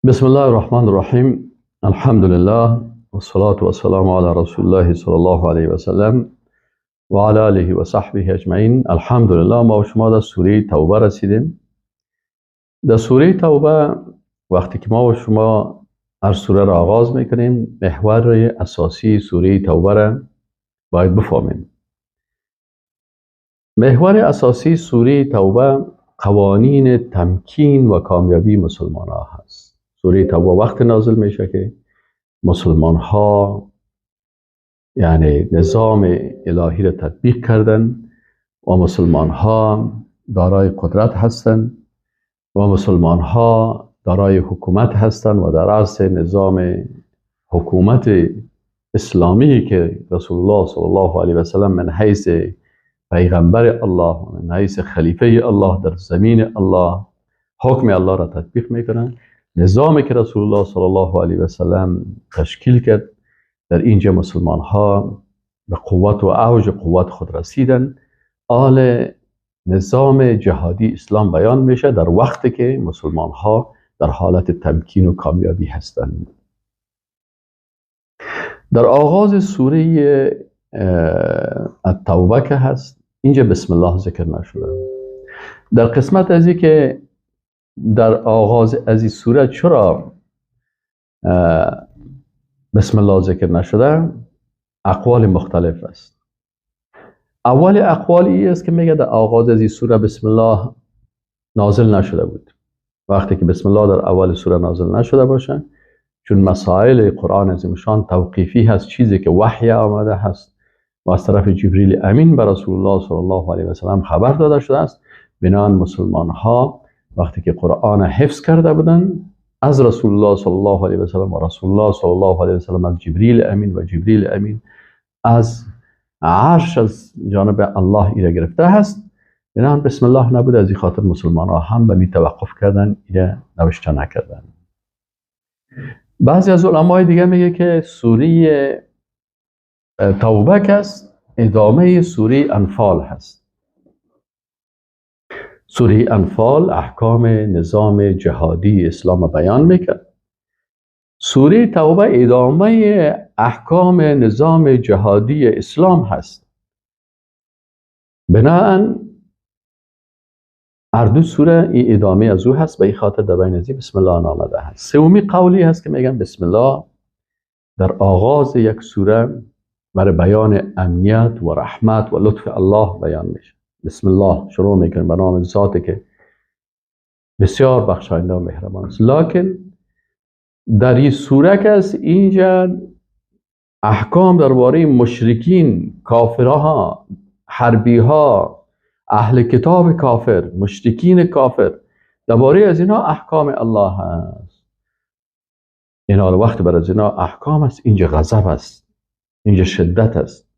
بسم الله الرحمن الرحیم. الحمد لله والصلاة والسلام على رسول الله صلی الله علیه و سلم و علی آله و صحبه اجمعین. الحمدلله ما و شما در سوره توبه رسیدیم. در سوره توبه وقتی که ما و شما هر سوره را آغاز میکنیم، محور اساسی سوره توبه را باید بفهمیم. محور اساسی سوره توبه قوانین تمکین و کامیابی مسلمان ها هست. سوره توبه وقت نازل میشه که مسلمان ها یعنی نظام الهی را تطبیق کردن و مسلمان ها دارای قدرت هستند و مسلمان ها دارای حکومت هستند و در رأس نظام حکومت اسلامی که رسول الله صلی الله علیه و سلم من حیث پیغمبر الله و من حیث خلیفه الله در زمین الله حکم الله را تطبیق میکنن. نظامی که رسول الله صلی الله علیه و سلم تشکیل کرد، در اینجا مسلمان ها به قوت و اوج قوت خود رسیدن. آل نظام جهادی اسلام بیان میشه در وقتی که مسلمان ها در حالت تمکین و کامیابی هستند. در آغاز سوره التوبه که هست، اینجا بسم الله ذکر نشده. در قسمت از این که در آغاز از این سوره چرا بسم الله ذکر نشده، اقوال مختلف است. اول اقوال این است که میگه در آغاز از این سوره بسم الله نازل نشده بود. وقتی که بسم الله در اول سوره نازل نشده باشه، چون مسائل قرآن عظیم شان توقیفی هست، چیزی که وحی آمده هست و از طرف جبریل امین به رسول الله صلی الله علیه و سلم خبر داده شده است، بنابراین مسلمان ها وقتی که قرآن حفظ کرده بودن از رسول الله صلی الله علیه و سلم و رسول الله صلی الله علیه و سلم از جبریل امین و جبریل امین از عرش از جانب الله ایره گرفته هست، بنابراین بسم الله نبود. از این خاطر مسلمان ها هم به می توقف کردن، ایره نوشته نکردن. بعضی از علمای دیگه میگه که سوره توبه که است ادامه سوره انفال هست. سوره انفال احکام نظام جهادی اسلام بیان میکرد. سوره توبه ادامه احکام نظام جهادی اسلام هست. بنابراین هر دو سوره این ادامه از او هست، به این خاطر در بین ازی بسم الله آمده هست. سومی قولی هست که میگن بسم الله در آغاز یک سوره برای بیان امنیت و رحمت و لطف الله بیان میشه. بسم الله شروع میکنه به نام ذاتی که بسیار بخشاینده و مهربان است. لکن در این سوره که از اینجا احکام درباره مشرکین، کافرها، حربیها، اهل کتاب کافر، مشرکین کافر، درباره از اینا احکام الله هست. اینا وقت بر از اینا احکام است، اینجا غضب است، اینجا شدت است،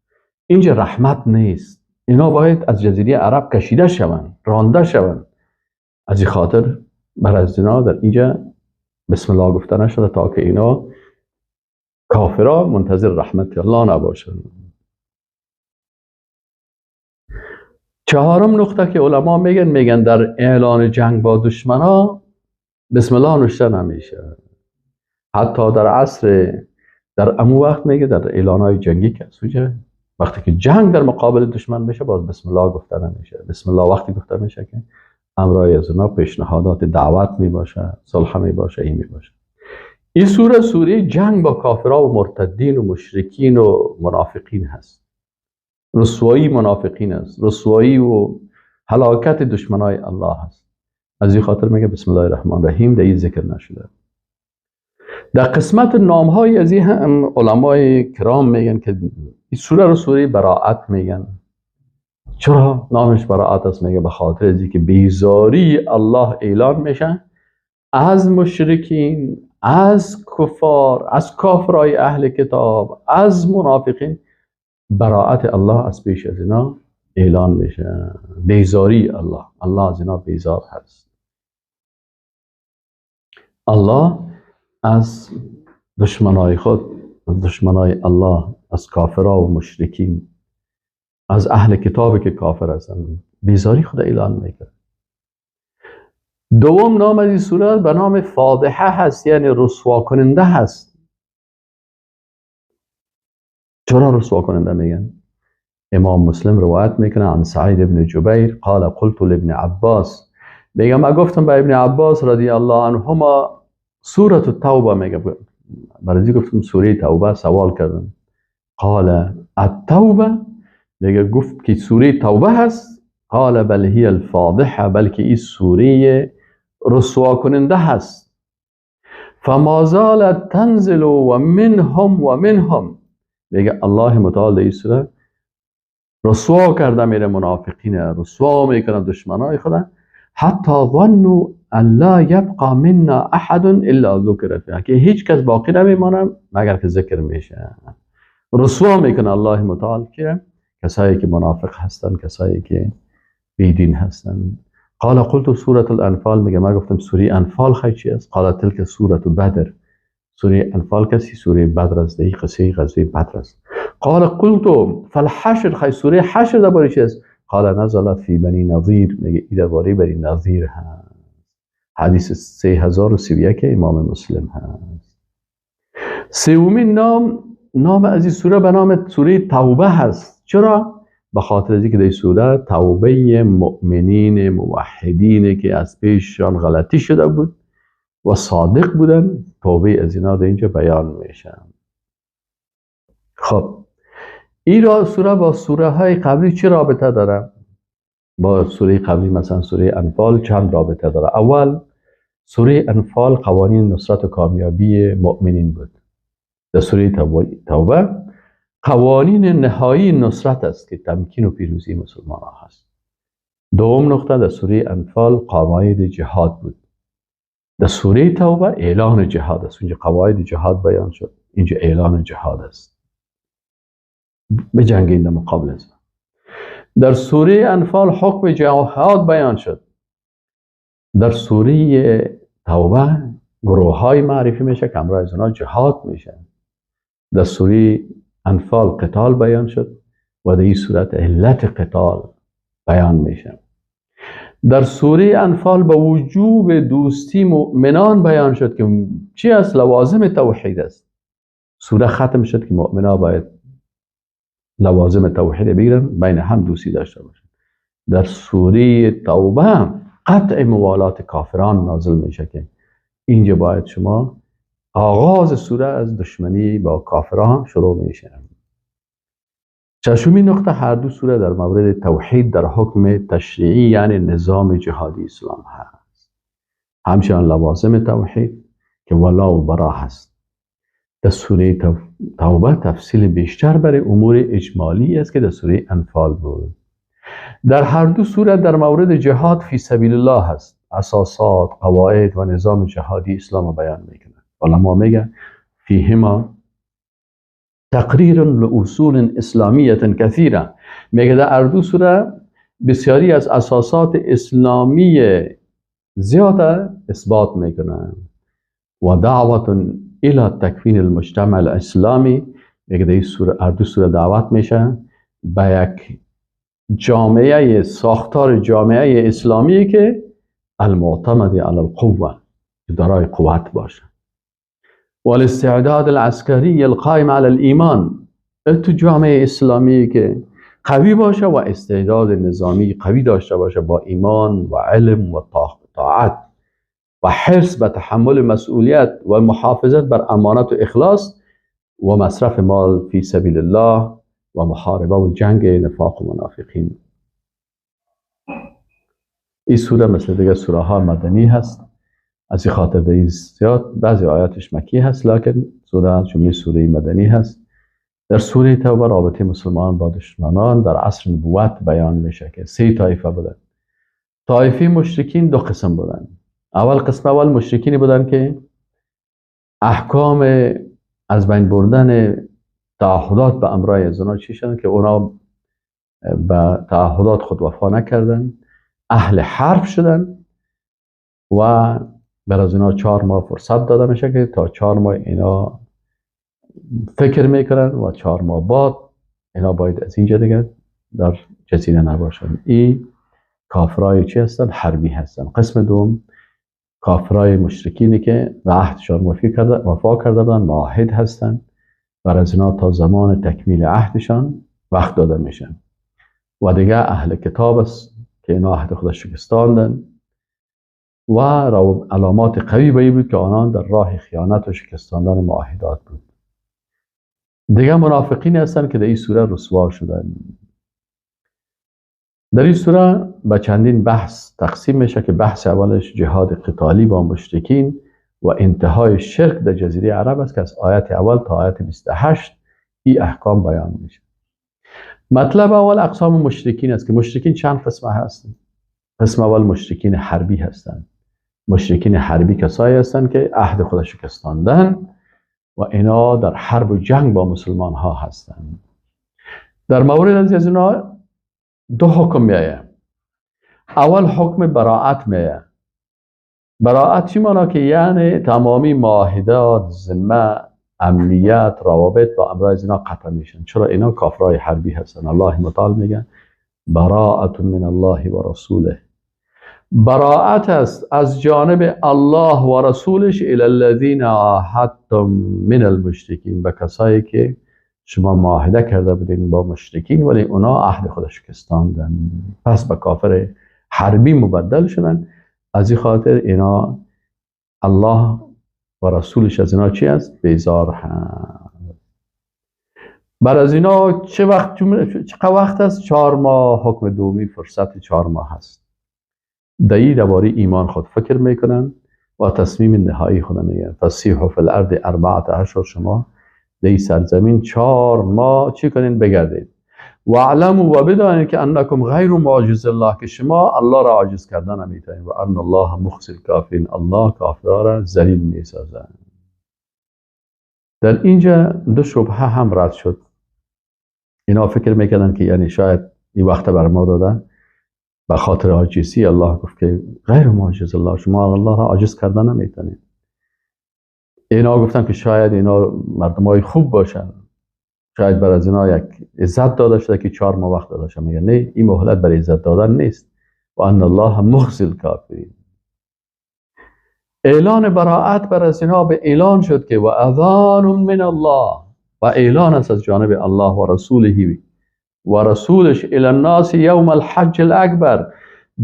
اینجا رحمت نیست. اینا باید از جزیره عرب کشیده شوند، رانده شوند. از این خاطر بر از اینا در اینجا بسم الله گفته نشده تا که اینا کافرها منتظر رحمت الله نباشند. چهارم نقطه که علما میگن در اعلان جنگ با دشمنا بسم الله نوشته نمیشه. حتی در عصر در امو وقت میگه در اعلانهای جنگی که سوجه وقتی که جنگ در مقابل دشمن بشه باز بسم الله گفته نمیشه. بسم الله وقتی گفته میشه که امرای از اونا پیشنهادات دعوت میباشه، صلح میباشه، این میباشه. این سوره جنگ با کافرها و مرتدین و مشرکین و منافقین هست. رسوایی منافقین است، رسوایی و هلاکت دشمنای الله هست. از این خاطر میگه بسم الله الرحمن الرحیم در این ذکر نشده. در قسمت نامهای از این هم علمای کرام میگن که این سوره رو سوره براءت میگن. چرا نامش براءت است؟ میگه به خاطر از اینکه بیزاری الله اعلان میشه از مشرکین، از کفار، از کافرای اهل کتاب، از منافقین. براءت الله از پیش از اینا اعلان میشه. بیزاری الله از اینا بیزار هست. الله از دشمنای خود، از دشمنای الله، از کافرها و مشرکین، از اهل کتابی که کافر هستند، بیزاری خود اعلان میکنه. دوم نام از این سوره به نام فاضحه هست، یعنی رسوا کننده هست. چرا رسوا کننده میگن؟ امام مسلم روایت میکنه عن سعید بن جبیر قال قلت لابن عباس، میگه من گفتم به ابن عباس رضی الله عنهما سوره التوبه، میگه برای گفتم سوره توبه سوال کردم. قال التوبه، میگه گفت که سوره توبه هست. قال بل هی الفاضحه، بلکه این سوره رسوا کننده هست. فما زالت تنزل و منهم، میگه الله متعال این سوره رسوا کرده میره منافقین، رسوا میکنه دشمنای خدا، حتی ظنوا ان لا یبقى منا احد الا ذکر فیها، که هیچ کس باقی نمیمانه مگر که ذکر میشه. رسوا میکنه الله متعال که کسایی که منافق هستن، کسایی که بیدین هستن. قال قلت سوره الانفال، میگه ما گفتم سوره انفال خی چی است؟ قال تلك سوره بدر، سوره انفال کسی سوره بدر است، دی قصه غزوه بدر است. قال قلت فالحشر، خی سوره حشر درباره چی است؟ قال نزلت فی بنی نظیر، میگه این درباره بنی نظیر هست. حدیث 3031 امام مسلم هست. سومین نام از این سوره به نام سوره توبه هست. چرا؟ به خاطر از اینکه در سوره توبه مؤمنین موحدین که از پیششان غلطی شده بود و صادق بودن، توبه از اینا در اینجا بیان میشه. خب این سوره با سوره های قبلی چه رابطه داره؟ با سوره قبلی مثلا سوره انفال چند رابطه داره؟ اول سوره انفال قوانین نصرت و کامیابی مؤمنین بود. در سوره توبه قوانین نهایی نصرت است که تمکین و پیروزی مسلمان ها هست. دوم نقطه در سوره انفال قواعد جهاد بود. در سوره توبه اعلان جهاد است. اونجا قواعد جهاد بیان شد، اینجا اعلان جهاد است. بجنگید در مقابل از من. در سوره انفال حکم جهاد بیان شد. در سوره توبه گروه های معرفی میشه که امروز اونا جهاد میشه. در سوره انفال قتال بیان شد و در این صورت علت قتال بیان میشه. در سوره انفال با وجوب دوستی مؤمنان بیان شد که چی است؟ لوازم توحید است. سوره ختم شد که مؤمنان باید لوازم توحید بگیرن، بین هم دوستی داشته باشن. در سوره توبه قطع موالات کافران نازل میشه که اینجا باید شما آغاز سوره از دشمنی با کافران شروع میشه. ششمین نقطه هر دو سوره در مورد توحید در حکم تشریعی یعنی نظام جهادی اسلام هست. همچنان لوازم توحید که ولا و برا هست. در سوره توبه تفصیل بیشتر برای امور اجمالی است که در سوره انفال بود. در هر دو سوره در مورد جهاد فی سبیل الله هست. اساسات، قواعد و نظام جهادی اسلام بیان میکنه. علما میگن فیهما تقریر لاصول اسلامیه کثیره، میگه در هر دو سوره بسیاری از اساسات اسلامی زیاده اثبات میکنن. و دعوت الى تکوین المجتمع الاسلامی، میگه در هر دو سوره دعوت میشه به یک جامعه، ساختار جامعه اسلامی که المعتمد علی القوه، دارای قوت باشه. والاستعداد العسکری القائم علی الایمان، تو جامعه اسلامی که قوی باشه و استعداد نظامی قوی داشته باشه با ایمان و علم و طاعت و حرص به تحمل مسئولیت و محافظت بر امانت و اخلاص و مصرف مال فی سبیل الله و محاربه و جنگ نفاق و منافقین. این سوره مثل دیگه سوره ها مدنی هست، از این خاطر در زیاد بعضی آیاتش مکی هست، لکن سوره جمله سوره مدنی هست. در سوره توبه رابطه مسلمان با دشمنان در عصر نبوت بیان میشه که 3 طایفه بودن. طایفه مشرکین 2 قسم بودن. قسم اول مشرکینی بودن که احکام از بین بردن تعهدات به امرای زنا چی شدن که اونا به تعهدات خود وفا نکردن، اهل حرب شدن و برای اینا 4 ماه فرصت داده میشه که تا 4 ماه اینا فکر میکنن و 4 ماه بعد اینا باید از اینجا دیگه در جزیره نباشن. این کافرای چی هستن؟ حربی هستن. قسم دوم کافرای مشرکینی که به عهدشان وفا کرده بودن، معاهد هستن، بر از اینا تا زمان تکمیل عهدشان وقت داده میشن. و دیگه اهل کتاب است که اینا عهد خود شکستاندن و علامات قوی به بود که آنان در راه خیانت و شکستاندن معاهدات بود. دیگه منافقین هستن که در این سوره رسوا شدن. در این سوره به چندین بحث تقسیم میشه که بحث اولش جهاد قتالی با مشرکین و انتهای شرک در جزیره عرب است که از آیت اول تا آیت 28 این احکام بیان میشه. مطلب اول اقسام مشرکین است که مشرکین چند قسمه هستند. قسم اول مشرکین حربی هستند. مشرکین حربی کسایی هستند که عهد خود شکستاندن و اینا در حرب و جنگ با مسلمان ها هستند. در مورد از اینا دو حکم میایه. اول حکم براءت میایه. براءت چی معنی که یعنی تمامی معاهدات، ذمه، امنیت، روابط با امرای اینا قطع میشن. چرا اینا کافرای حربی هستن. الله متعال میگه براءت من الله و رسوله. براءت است از جانب الله و رسولش الی الذین عاهدتم من المشرکین، به کسایی که شما معاهده کرده بودین با مشرکین ولی اونا عهد خود شکستاندن، پس به کافر حربی مبدل شدن. از این خاطر اینا الله و رسولش از اینا چی است؟ بیزار هست. بر از اینا چه وقت است؟ 4 ماه. حکم دومی فرصت 4 ماه هست. دایی درباره ایمان خود فکر میکنن و تصمیم نهایی خود میگن. فسیحوا فی الارض 4 اشهر، شما در سرزمین 4 ماه چی کنین؟ بگردید. و علموا و بدانید که انکم غیر معجز الله، که شما الله را عاجز کردن نمیتونید. و ان الله مخزی الکافرین، الله کافرها را ذلیل میسازد. در اینجا دو شبهه هم رد شد. اینا فکر میکردن که یعنی شاید این وقت بر ما دادن به خاطر عاجزی. الله گفت که غیر معجز الله، شما الله را عاجز کردن نمیتونید. اینا گفتن که شاید اینا مردمای خوب باشن، شاید بر از اینا یک عزت داده شده که 4 ماه وقت داده شده. میگه نه، این مهلت برای عزت دادن نیست. و ان الله مخزی الکافرین. اعلان براءت بر از اینا به اعلان شد که و اذان من الله، و اعلان است از جانب الله و رسوله و رسولش الی الناس یوم الحج الاکبر،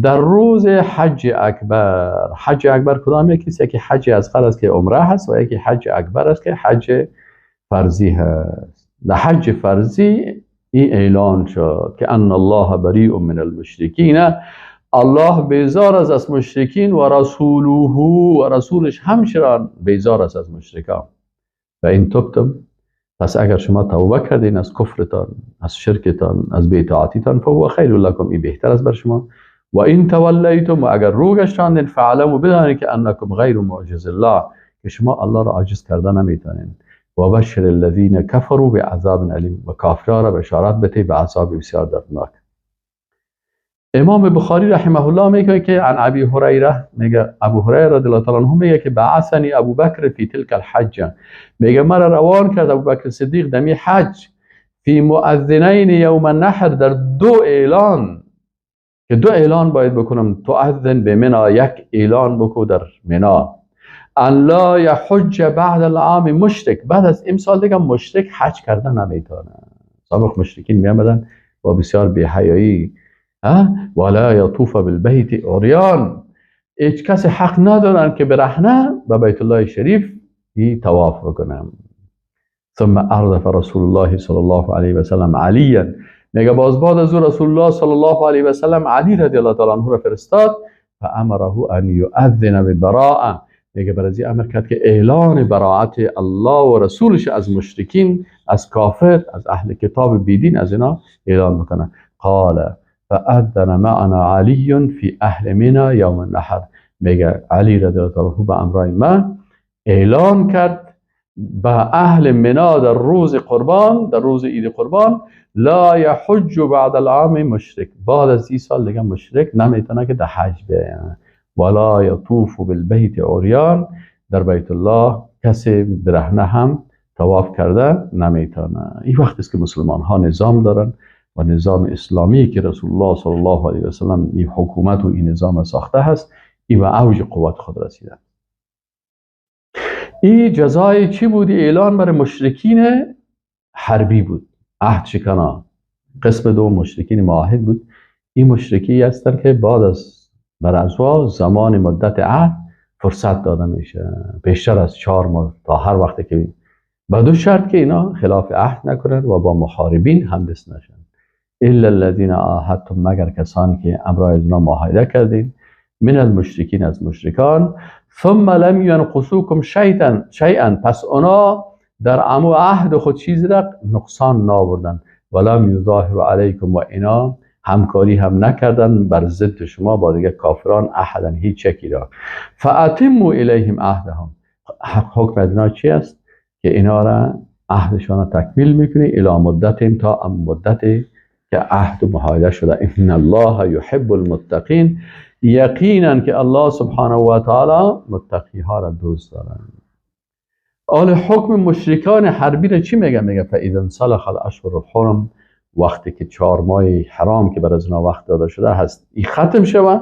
در روز حج اکبر. حج اکبر کدام یکیست؟ یکی حج اصغر است که عمره هست و یکی حج اکبر است که حج فرضی هست. در حج فرضی این اعلان شد که ان الله بریء من المشرکین، الله بیزار است از مشرکین و رسوله و رسولش همچنان بیزار است از مشرکان. و این تبتم، پس اگر شما توبه کردین از کفرتان، از شرکتان، از بی‌اطاعتیتان، فهو خیر لکم، این بهتر است بر شما. و این تولیتم، و اگر رو گشتاندین، فاعلموا بدانید که انکم غیر معجز الله، که شما الله را عاجز کرده نمیتونین. و بشر الذین کفروا بعذاب علیم، و کافرها را بشارت بده به عذاب بسیار دردناک. امام بخاری رحمه الله میگه که عن ابی هریره، میگه ابو هریره رضی الله تعالی عنه میگه که بعثنی ابو بکر فی تلک الحج، میگه مرا روان کرد ابو بکر صدیق دمی حج، فی مؤذنین یوم النحر، در 2 اعلان، که 2 اعلان باید بکنم. تؤذن به منی، یک اعلان بکو در منی، ان لا یحج بعد العام مشرک، بعد از امسال دیگه مشرک حج کردن نمیتونه. سابق مشرکین میامدن با بسیار بی‌حیایی، ولا یطوف بالبیت عریان، هیچ کسی حق ندارن که برهنه به بیت الله شریف طواف بکنن. ثم اردف رسول الله صلی الله علیه و سلم علیا، میگه باز بعد از رسول الله صلی الله علیه و سلم علی رضی الله تعالی عنه را فرستاد، فامره ان یؤذن ببراءه، میگه برازی امر کرد که اعلان براءت الله و رسولش از مشرکین، از کافر، از اهل کتاب بیدین، از اینا اعلان بکنه. قال فاذن معنا علی فی اهل منی یوم النحر، میگه علی رضی الله تعالی عنه به امرای من اعلان کرد به اهل منی در روز قربان، در روز عید قربان، لا یحج بعد العام مشرک، بعد از این سال دیگه مشرک نمیتونه که در حج بیاید. ولا یطوف بالبیت عریان، در بیت الله کسی برهنه هم طواف کرده نمیتونه. این وقت است که مسلمان ها نظام دارن و نظام اسلامی که رسول الله صلی الله علیه و سلم این حکومت و این نظام ساخته هست، این به اوج قوت خود رسیدن. این جزای چی بود؟ اعلان برای مشرکین حربی بود، عهد شکنا. قسم دوم مشرکین معاهد بود. این مشرکی هستن که بعد از برازوا زمان مدت عهد فرصت داده میشه بیشتر از 4 ماه تا هر وقتی که با دو شرط که اینا خلاف عهد نکنن و با محاربین همدست نشن. الا الذين عاهدتم، مگر کسانی که امرای از اونا معاهده کردین، من المشرکین، از مشرکان، ثم لم ينقصوكم شیئا، پس اونا در امو عهد خود چیزی را نقصان نآوردن، ولم یظاهروا علیکم، و اینا همکاری هم نکردن بر ضد شما با دیگه کافران احدا، هیچ چکی را. فاتموا الیهم عهدهم، حکم از اینا چی است؟ که اینا را عهدشان را تکمیل میکنی الی مدتهم، تا مدتی که عهد و معاهده شده. ان الله یحب المتقین، یقینا که الله سبحانه و تعالی متقی ها را دوست دارد. آل حکم مشرکان حربی را چی میگه؟ میگه فاذا انسلخ الاشهر الحرم، وقتی که 4 ماه حرام که بر از اونا وقت داده شده هست این ختم شوه،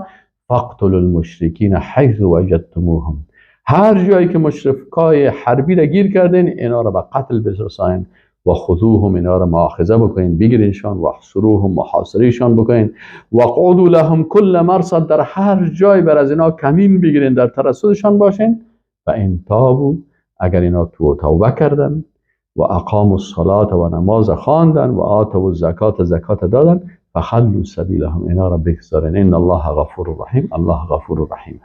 فاقتلوا المشرکین حیث وجدتموهم، هر جایی که مشرکای حربی را گیر کردین اینا را به قتل برسانین، و خذوهم، اینا را مؤاخذه بکنین، بگیرینشان، و احصروهم، محاصرهشان بکنین، و قعدوا لهم کل مرصد، در هر جای بر از اینا کمین بگیرین، در ترصدشان باشین. و ان تابوا، اگر اینا توبه کردن، و اقاموا الصلاة، و نماز خواندن، و آتوا الزکات، زکات دادن، فخلوا سبیلهم، اینا را بگذارین. ان الله غفور رحیم، الله غفور رحیم.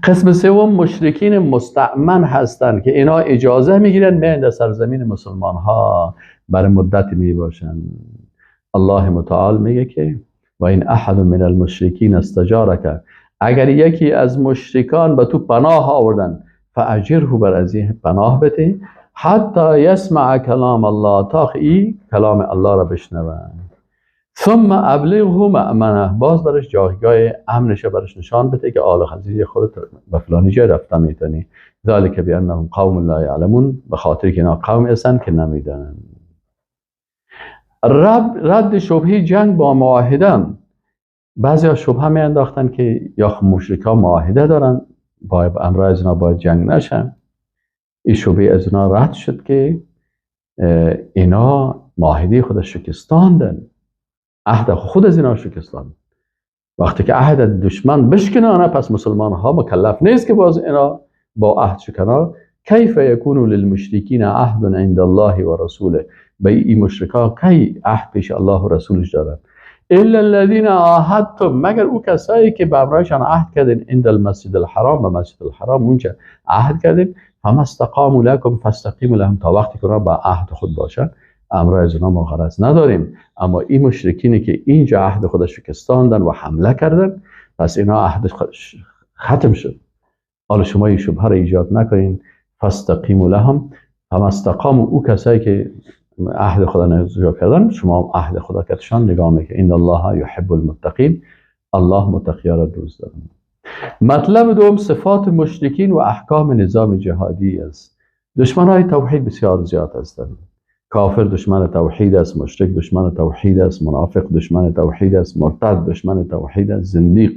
قسم سوم مشرکین مستأمن هستند که اینا اجازه میگیرن میان در سرزمین مسلمان ها برای مدت می باشن. الله متعال میگه که و این احد من المشرکین استجارک، اگر یکی از مشرکان به تو پناه آوردن، فاجره، بر از این پناه بده، حتی یسمع کلام الله، تا ای کلام الله را بشنوه، ثم ابلغه مأمنه، باز برش جایگاه امنش برش نشان بده که آل خزیج خودت به فلانی جای رفته میتونی. ذالک بانهم قوم لا یعلمون، به خاطر که اینا قوم هستن که نمیدونن. رد شبهه جنگ با معاهده، بعضی ها شبهه می انداختن که یا مشرکا معاهده دارن با امرای از اینا باید جنگ نشن. این شبهه از اینا رد شد که اینا معاهده خودش شکستاندن، عهد خود از اینا شکستان. وقتی که عهد دشمن بشکنه، پس مسلمان ها مکلف نیست که باز اینا با عهد شکنه. کیف یکون للمشرکین عهد عند الله و رسوله، به این مشرکا کی عهد پیش الله و رسولش دارن؟ الا الذين عاهدتم، مگر او کسایی که به امرایشان عهد کردین، عند المسجد الحرام، به مسجد الحرام اونجا عهد کردین، فما استقاموا لكم فاستقیموا لهم، تا وقتی که اونا با عهد خود باشن امرای از اونا ما غرض نداریم. اما این مشرکینی که اینجا عهد خودش شکستاندن و حمله کردن، پس اینا عهد ختم شد. حالا شما این شبهه را ایجاد نکنین. فاستقیموا لهم، فما استقاموا، او کسایی که عهد خدا نجا کردن، شما عهد خدا کردشان نگاه میکنید. ان الله یحب المتقین، الله متقیا را دوست دارد. مطلب دوم صفات مشرکین و احکام نظام جهادی است. دشمنای توحید بسیار زیاد هستند. کافر دشمن توحید است، مشرک دشمن توحید است، منافق دشمن توحید است، مرتد دشمن توحید است، زندیق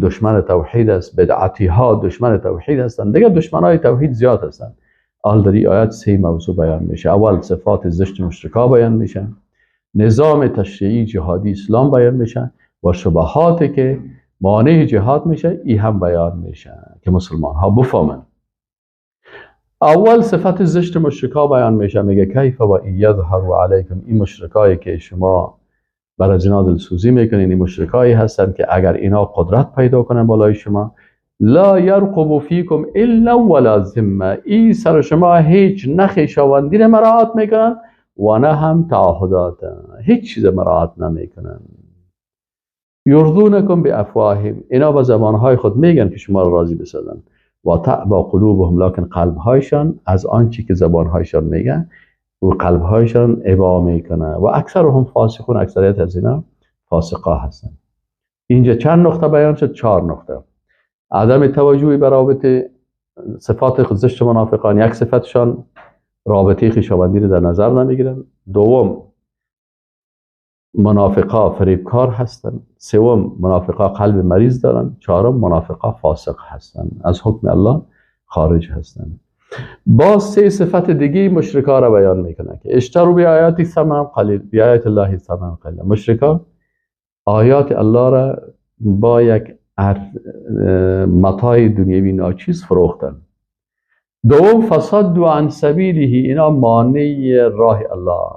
دشمن توحید است، بدعتی ها دشمن توحید هستند. دیگه دشمنای توحید زیاد هستند. حال در این آیات 3 موضوع بیان میشه. اول صفات زشت مشرکا بیان میشن، نظام تشریعی جهادی اسلام بیان میشن، و شبهاتی که مانع جهاد میشه این هم بیان میشن که مسلمان ها بفهمن. اول صفت زشت مشرکا بیان میشه، میگه کیف و ان یظهروا علیکم، این مشرکایی که شما برای اینا دلسوزی میکنین، این مشرکایی هستن که اگر اینا قدرت پیدا کنن بالای شما، لا یرقب فیکم الا ولا ذمه، این سر شما هیچ نه خویشاوندی را مراعات میکنن و نه هم تعهدات، هیچ چیز مراعات نمیکنن. یرضونکم بافواههم، اینا با زبانهای خود میگن که شما را راضی بسازن، و تعبا قلوبهم، لکن قلبهایشان از آنچه که زبانهایشان میگن و قلبهایشان ابا میکنه. و اکثرهم فاسقون، اکثریت از اینا فاسقا هستن. اینجا چند نقطه بیان شد؟ 4 نقطه. عدم توجهی به رابطه صفات زشت منافقان، یک صفتشان رابطه خویشاوندی رو در نظر نمیگیرن. دوم منافقا فریبکار هستند، سوم منافقا قلب مریض دارند، چهارم منافقا فاسق هستند، از حکم الله خارج هستند. باز سه صفت دیگه مشرکا را بیان میکنه که اشتروا بیاات ثمن قلیل، بیاات الله ثمن قلیل. مشرکا آیات الله را با یک متاع دنیوی ناچیز فروختن. دوم فصدوا عن سبیله، اینا مانع راه الله،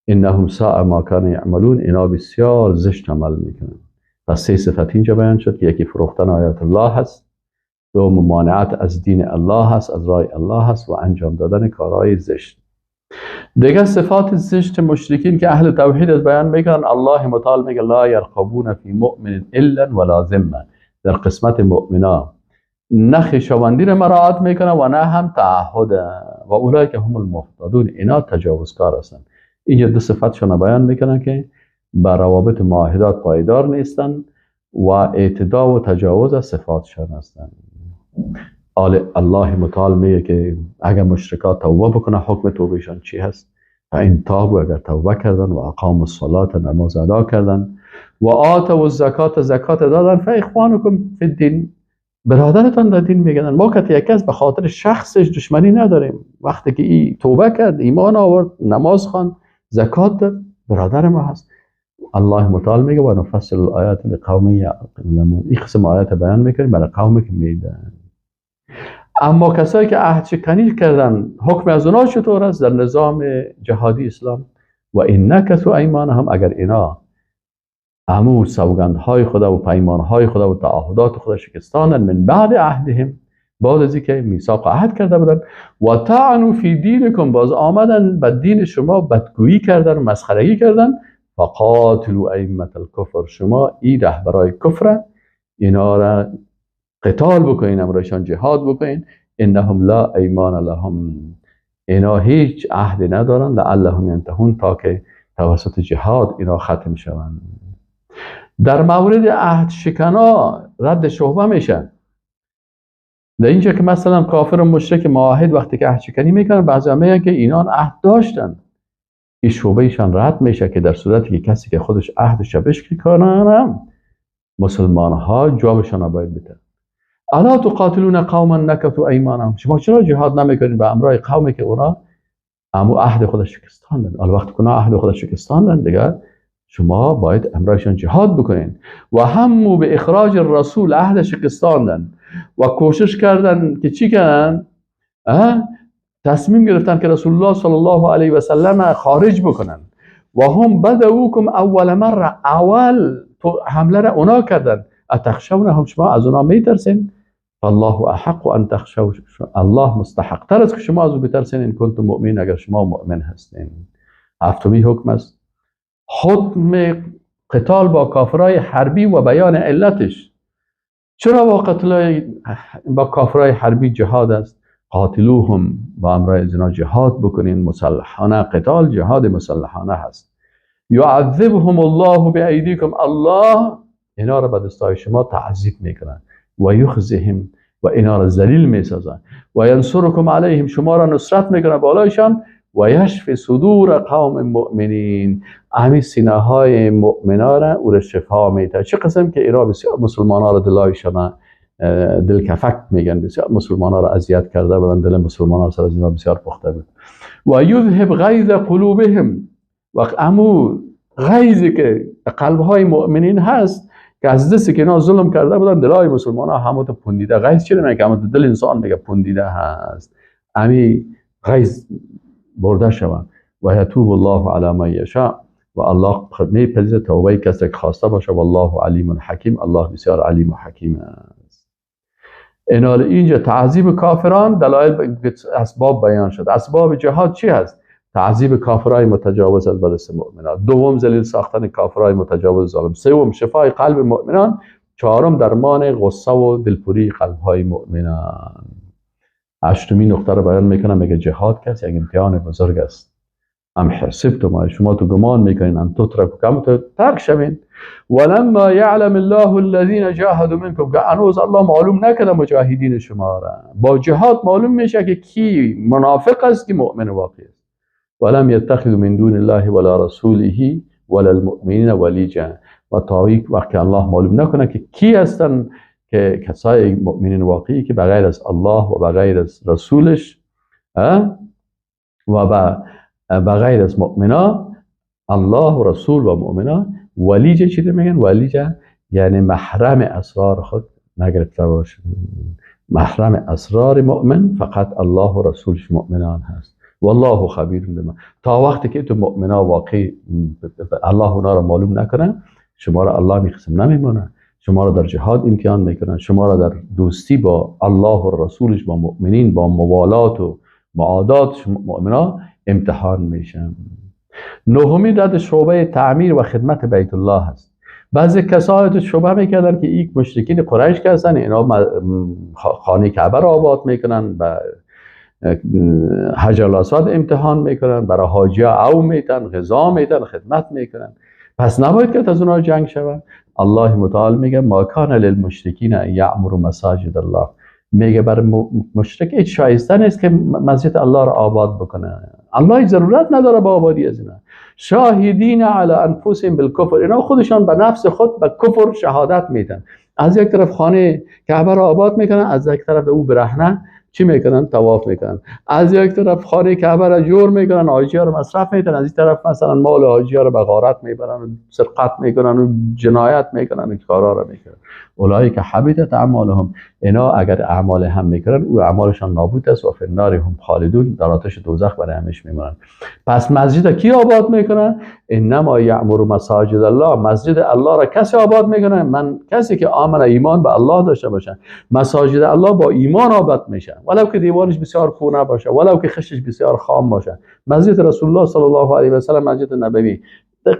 انهم ساء ما كانوا یعملون، اینا بسیار زشت عمل میکنن. پس سه صفت اینجا بیان شد که یکی فروختن آیات الله هست، دوم ممانعت از دین الله هست، از راه الله هست، و انجام دادن کارهای زشت. دیگه صفات زشت مشرکین که اهل توحید از بیان میکنن، الله متعال میگه لا یرقبون فی مؤمن الا ولا ذمه. در قسمت مؤمنا نه خویشاوندی را مراعات میکنه و نه هم تعهد، و اولئک هم المهتدون، اینا تجاوزکار هستند. اینجا دو صفتشون بیان میکنن که بر روابط معاهدات پایدار نیستن و اعتدا و تجاوز از صفاتشان هستند. الله متعال میگه که اگر مشرکات توبه بکنه حکم توبهشان چی هست؟ فان تابوا، اگر توبه کردن و اقاموا الصلاه، نماز ادا کردن، و آتوا الزکات، زکات دادن، فاخوانکم فی الدین، برادرتان در دین میگن. ما که یک کس به خاطر شخصش دشمنی نداریم، وقتی که این توبه کرد، ایمان آورد، نماز خواند، زکات داد، برادر ما هست. الله متعال میگه و نفصل الآیات لقوم یعلمون، این قسم آیات بیان میکنیم برای قومی که میدن. اما کسایی که عهد شکنی کردن، حکم از اونها چطور است در نظام جهادی اسلام؟ و این نکثوا ایمانهم، اگر اینا همو سوگندهای خدا و پیمانهای خدا و تعهدات خدا شکستانن، من بعد عهدهم، بعد از اینکه میثاق عهد کرده بودن، و طعنوا فی دینکم، باز آمدن به دین شما بدگویی کردن و مسخرگی کردن، فقاتلوا ائمه الکفر، شما این رهبرای کفر اینا را قتال بکنین، امرایشان جهاد بکنین، انهم لا ایمان لهم، اینا هیچ عهد ندارن، لعلهم ینتهون، تا که توسط جهاد اینا ختم شوند. در مورد عهد شکنا رد شبهه میشه. در اینجا که مثلا کافر و مشرک معاهد وقتی که عهد شکنی میکنن، بعضی میگن که اینان عهد داشتن، این شبههشان رد میشه که در صورتی که کسی که خودش عهدش بشکنه کنن، مسلمان ها جوابشان باید بده. الا تقاتلون قوما نکثوا ایمانهم، شما چرا جهاد نمیکنید به امرای قومی که اونا امو عهد خودش شکستاندن؟ الوقت که عهد خودش شکستاندن دیگه شما باید امرایشان جهاد بکنین. و همو به اخراج الرسول، عهد شکستاندن و کوشش کردن که چی کنن؟ تصمیم گرفتن که رسول الله صلی الله علیه و سلم خارج بکنن. و هم بدؤکم اول مره، اول حمله را اونا کردن. اتخشونهم، شما از اونا میترسین؟ فالله احق ان تخشوا، الله مستحق تر است که شما از او بترسین، ان کنتم مؤمنین، اگر شما مؤمن هستین. هفتمی حکم است حکم قتال با کافرای حربی و بیان علتش. چرا با کافرای حربی جهاد است؟ قاتلوهم، با امرای ازنا جهاد بکنین، مسلحانه، قتال جهاد مسلحانه هست. یعذبهم الله بایدیکم، الله اینا را به دستای شما تعذیب میکنن، و یخزهم، و اینا را ذلیل میسازن، و ینصرکم علیهم، شما را نصرت میکنه بالایشان، و یشفی صدور قوم مؤمنین، همین سینه های مؤمنا را او را شفا میده. چه قسم که اینا بسیار مسلمان ها را دلایشان دلکفک میگن، بسیار مسلمان ها را اذیت کرده بودن، دل مسلمان ها سر از اینا بسیار پخته بود. و یذهب غیظ قلوبهم، و امو غیظی که قلب های مؤمنین هست که از دستی که اینا ظلم کرده بودن، دلای مسلمان ها همو پوندیده. غیظ چی میگه؟ همو دل انسان میگه پوندیده هست، امی غیظ برده شوند. و یتوب الله علی من یشاء، و الله میپذیره توبه کسی که خواسته باشه. والله علیم حکیم، الله بسیار علیم و حکیم است. اینجا تعذیب کافران، دلایل اسباب بیان شد. اسباب جهاد چی هست؟ تعذیب کافرای متجاوز از بدست مؤمنان، دوم ذلیل ساختن کافرای متجاوز ظالم، سوم شفای قلب مؤمنان، چهارم درمان غصه و دلپوری قلبهای مؤمنان. هشتمی نقطه رو بیان میکنم، میگه جهاد کس یک امتحان بزرگ است. ام حسبتم، شما تو گمان میکنین ان تترکوا، کم تو ترک شوین. ولما یعلم الله الذین جاهدوا منکم، که هنوز الله معلوم نکرده مجاهدین شما را. با جهاد معلوم میشه که کی منافق است، کی مؤمن واقعی است. ولم یتخذوا من دون الله ولا رسوله ولا المؤمنین ولیجا. و تا وقتی الله معلوم نکنه که کی هستن که کسای مؤمنین واقعی که بغیر از الله و بغیر از رسولش و بغیر از مؤمنا، الله و رسول و مؤمنا، ولیجا چی میگن؟ ولیجا یعنی محرم اسرار خود نگرفته باشه. محرم اسرار مؤمن فقط الله و رسولش مؤمنان هست. والله خبیر بما. تا وقتی که تو مؤمنا واقعی الله اونا رو معلوم نکنه، شما را الله میخسم نمیمونه. شما را در جهاد امتحان میکنن، شما را در دوستی با الله و رسولش، با مؤمنین، با موالات و معادات مؤمنا امتحان میشن. نهمین رد شعبه تعمیر و خدمت بیت الله هست. بعضی کسایی شبهه میکردن که این مشرکین قریش هستن، اینا خانه کعبه را آباد میکنن، به حجر الاسود امتحان میکنن، برای حاجیا او میتن، غذا میتن، خدمت میکنن. پس نباید که از اونها جنگ شود. الله متعال میگه ما کان للمشرکین ان یعمروا مساجد الله. میگه بر مشرک هیچ شایسته نیست که مسجد الله را آباد بکنه. الله ضرورت نداره با آبادی از اینا. شاهدین علی انفسهم بالکفر، اینا خودشان به نفس خود به کفر شهادت میدن. از یک طرف خانه کعبه را آباد میکنن، از یک طرف او برهنه چی میکنن؟ طواف میکنن. از یک طرف خانه کعبه را جور میکنن، حاجی‌ها را مصرف میکنن، از این طرف مثلا مال حاجی‌ها را به غارت میبرن و سرقت میکنن و جنایت میکنن و کارا را میکنن. اولایی که حبیطت اعمالهم، اینا اگر اعمال هم میکنن او اعمالشان نابود است و فی النار هم خالدون، در آتش دوزخ برای همیشه میمونن. پس مسجد کی آباد میکنن؟ انما یعمر مساجد الله. مسجد الله را کسی آباد میکنه؟ من کسی که آمن ایمان به الله داشته باشه. مساجد الله با ایمان آباد میشه، ولو که دیوارش بسیار کونه باشه، ولو که خشتش بسیار خام باشه. مسجد رسول الله صلی الله علیه و سلم، مسجد نبوی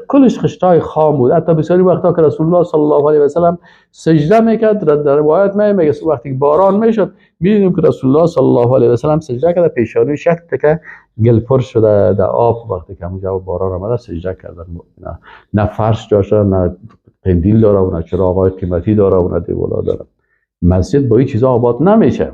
کلش خشتای خام بود. حتی بسیاری وقتا که رسول الله صلی الله علیه و سلم سجده میکرد، در روایت میگه وقتی باران میشد میدیدیم که رسول الله صلی الله علیه و سلم سجده کرده، پیشانی شک که گل پر شده در آب. وقتی که اونجا باران آمده سجده کردن. نه فرش داشته، نه قندیل داره، و نه چراغ‌های قیمتی داره، و نه دیولا داره. مسجد با این چیزا آباد نمیشه.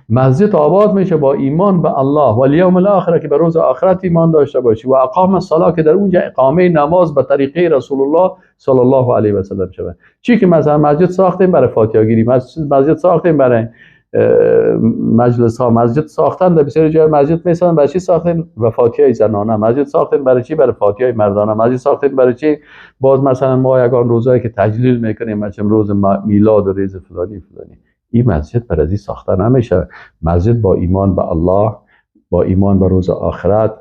مسجد آباد میشه با ایمان به الله و الیوم الاخر، که به روز آخرت ایمان داشته باشی، و اقام الصلاه، که در اونجا اقامه نماز به طریقه رسول الله صلی الله علیه و سلم شود. چی که مثلا مسجد ساختیم برای فاتحه گیری، مسجد ساختیم برای مجلس ها، مسجد ساختن در بسیاری جای مسجد میسازن برای چی ساختیم؟ و فاتحه زنانه. مسجد ساختیم برای چی؟ برای فاتحه مردانه. مسجد ساختیم برای چی؟ باز مثلا ما یگان روزایی که تجلیل میکنیم، مثلا روز میلاد و روز فلانی فلانی. این مسجد برای این ساخته نمیشه. مسجد با ایمان به الله، با ایمان به روز آخرت،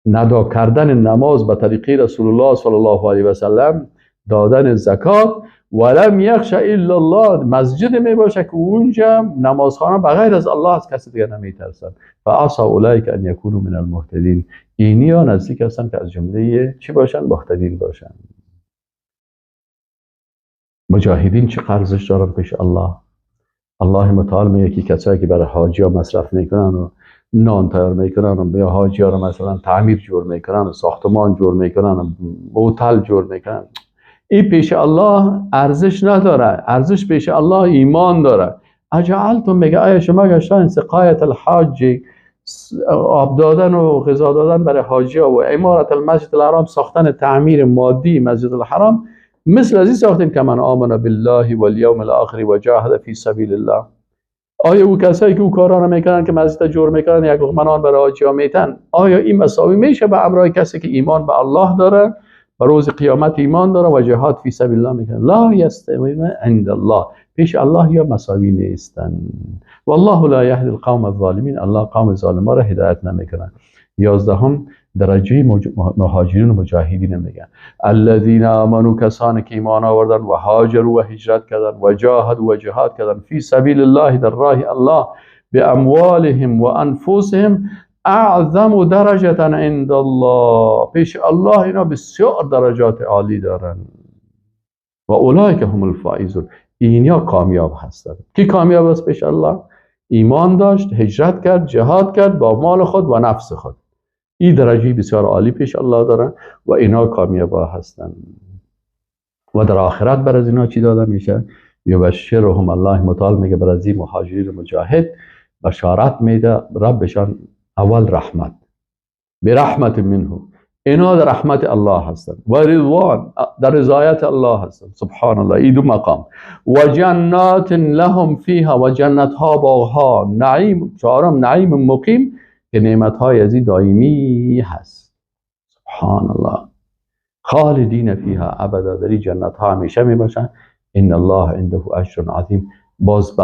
ندا کردن نماز به طریقه رسول الله صلی الله علیه و سلم، دادن زکات، ولم یخش الا الله. مسجد می باشه که اونجا نمازخانه بغیر از الله از کسی دیگه نمیترسن. فعسى اولئک ان یکونوا من المهتدین. اینیا نزدیک هستن که از جمله چی باشن؟ مهتدین باشن. مجاهدین چه ارزش دارن پیش الله؟ الله متعال میگه که کسایی که برای حاجی ها مصرف میکنن و نان تیار میکنن و به حاجی ها رو مثلا تعمیر جور میکنن و ساختمان جور میکنن و هتل جور میکنن، این پیش الله ارزش نداره. ارزش پیش الله ایمان داره. اجعلتم، میگه آیا شما گشتن سقایت الحاج، آب دادن و غذا دادن برای حاجی ها و عمارت المسجد الحرام، ساختن تعمیر مادی مسجد الحرام، مثل از این ساختیم که من آمن بالله والیوم الاخر و جاهد فی سبیل الله. آیا او کسایی که او کارا رو میکنن که مسجد جور میکنن یک لقمه برای حاجی ها میتن، آیا این مساوی میشه به امرای کسی که ایمان به الله داره، به روز قیامت ایمان داره و جهاد فی سبیل الله میکنه؟ لا یستوون عند الله. پیش الله یا مساوی نیستن. والله لا یهدی القوم الظالمین. الله قوم ظالما را هدایت نمیکنه. 11 درجه مهاجرین و مجاهدین میگن الذين آمنوا، کسانی که ایمان آوردن و هاجروا و هجرت کردن و جاهدوا و جهاد کردن فی سبیل الله، در راه الله، باموالهم و انفسهم، اعظم درجه عند الله. پیش الله اینا بسیار درجات عالی دارن. و اولئک هم الفائزون. اینیا کامیاب هستند. کی کامیاب است پیش الله؟ ایمان داشت، هجرت کرد، جهاد کرد با مال خود و نفس خود. این درجه بسیار عالی پیش الله دارن و اینا کامیاب هستند. و در آخرت بر از اینا چی داده میشه؟ یبشرهم، الله متعال میگه بر از این مهاجرین مجاهد بشارت میده ربشان. اول رحمت، برحمت منه، اینا در رحمت الله هستند و رضوان در رضایت الله هستند. سبحان الله. این دو مقام. و جنات لهم فیها و جنت ها باغها نعیم. چهارم نعیم مقیم که نعمت های از این دائمی هست. سبحان الله. خالدین فیها ابدا. در این جنت ها همیشه می باشند. ان الله عنده اجر عظیم. باز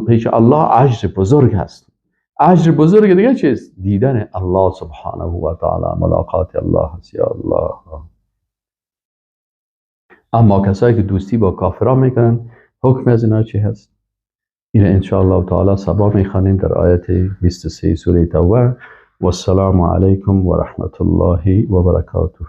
پیش الله اجر بزرگ هست. اجر بزرگ دیگه چیست؟ دیدن الله سبحانه و تعالی، ملاقات الله هست. یا الله. اما کسایی که دوستی با کافران میکنن حکم از اینا چی هست؟ این انشاءالله تعالی صبا میخوانیم در آیت 23 سوره توبه. والسلام علیکم و رحمت الله و برکاته.